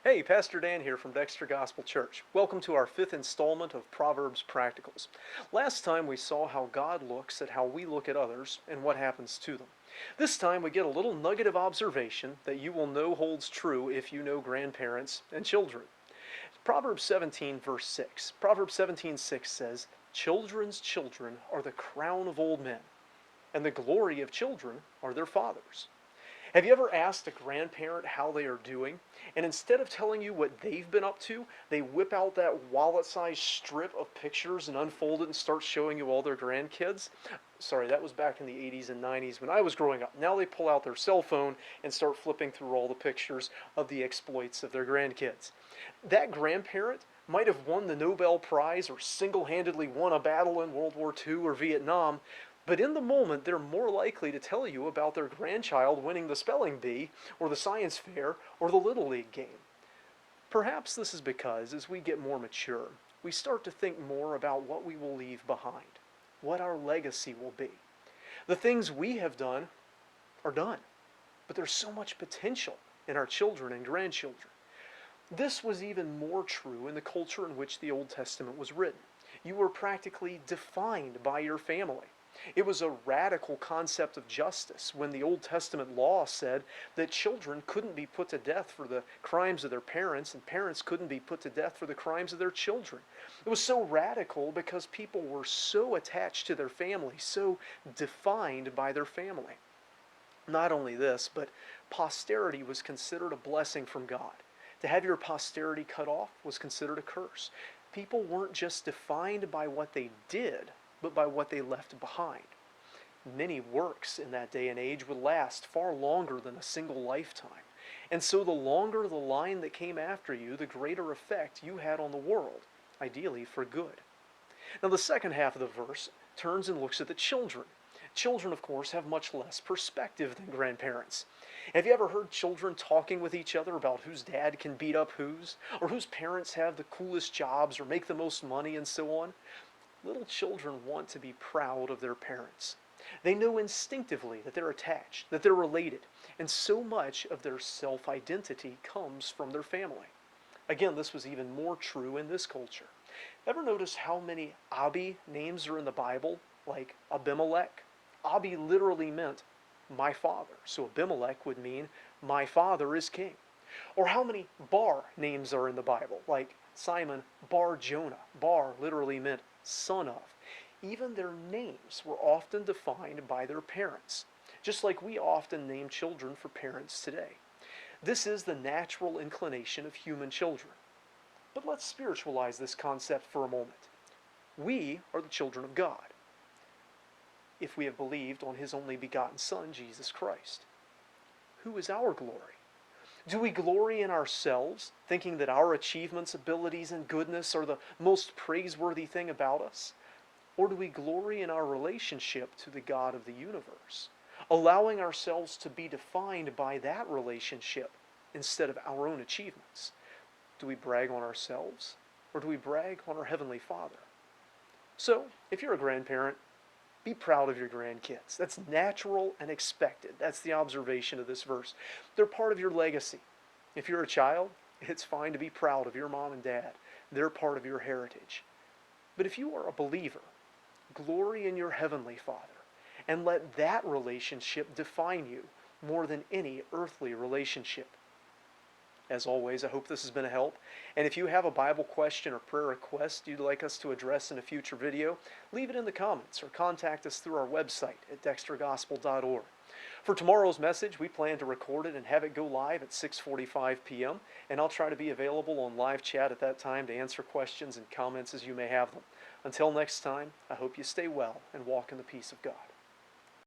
Hey, Pastor Dan here from Dexter Gospel Church. Welcome to our fifth installment of Proverbs Practicals. Last time we saw how God looks at how we look at others and what happens to them. This time we get a little nugget of observation that you will know holds true if you know grandparents and children. Proverbs 17 verse 6. Proverbs 17:6 says, "Children's children are the crown of old men, and the glory of children are their fathers." Have you ever asked a grandparent how they are doing, and instead of telling you what they've been up to, they whip out that wallet-sized strip of pictures and unfold it and start showing you all their grandkids? Sorry, that was back in the 80s and 90s when I was growing up. Now they pull out their cell phone and start flipping through all the pictures of the exploits of their grandkids. That grandparent might have won the Nobel Prize or single-handedly won a battle in World War II or Vietnam, but in the moment, they're more likely to tell you about their grandchild winning the spelling bee, or the science fair, or the Little League game. Perhaps this is because, as we get more mature, we start to think more about what we will leave behind, what our legacy will be. The things we have done are done, but there's so much potential in our children and grandchildren. This was even more true in the culture in which the Old Testament was written. You were practically defined by your family. It was a radical concept of justice when the Old Testament law said that children couldn't be put to death for the crimes of their parents, and parents couldn't be put to death for the crimes of their children. It was so radical because people were so attached to their family, so defined by their family. Not only this, but posterity was considered a blessing from God. To have your posterity cut off was considered a curse. People weren't just defined by what they did, but by what they left behind. Many works in that day and age would last far longer than a single lifetime. And so the longer the line that came after you, the greater effect you had on the world, ideally for good. Now the second half of the verse turns and looks at the children. Children, of course, have much less perspective than grandparents. Have you ever heard children talking with each other about whose dad can beat up whose, or whose parents have the coolest jobs or make the most money and so on? Little children want to be proud of their parents. They know instinctively that they're attached, that they're related, and so much of their self-identity comes from their family. Again, this was even more true in this culture. Ever notice how many Abi names are in the Bible, like Abimelech? Abi literally meant my father, so Abimelech would mean my father is king. Or how many Bar names are in the Bible, like Simon Bar Jonah. Bar literally meant son of. Even their names were often defined by their parents, just like we often name children for parents today. This is the natural inclination of human children. But let's spiritualize this concept for a moment. We are the children of God, if we have believed on His only begotten Son, Jesus Christ. Who is our glory? Do we glory in ourselves, thinking that our achievements, abilities, and goodness are the most praiseworthy thing about us? Or do we glory in our relationship to the God of the universe, allowing ourselves to be defined by that relationship instead of our own achievements? Do we brag on ourselves, or do we brag on our Heavenly Father? So, if you're a grandparent, be proud of your grandkids. That's natural and expected. That's the observation of this verse. They're part of your legacy. If you're a child, it's fine to be proud of your mom and dad. They're part of your heritage. But if you are a believer, glory in your Heavenly Father and let that relationship define you more than any earthly relationship. As always, I hope this has been a help. And if you have a Bible question or prayer request you'd like us to address in a future video, leave it in the comments or contact us through our website at dextergospel.org. For tomorrow's message, we plan to record it and have it go live at 6:45 p.m., and I'll try to be available on live chat at that time to answer questions and comments as you may have them. Until next time, I hope you stay well and walk in the peace of God.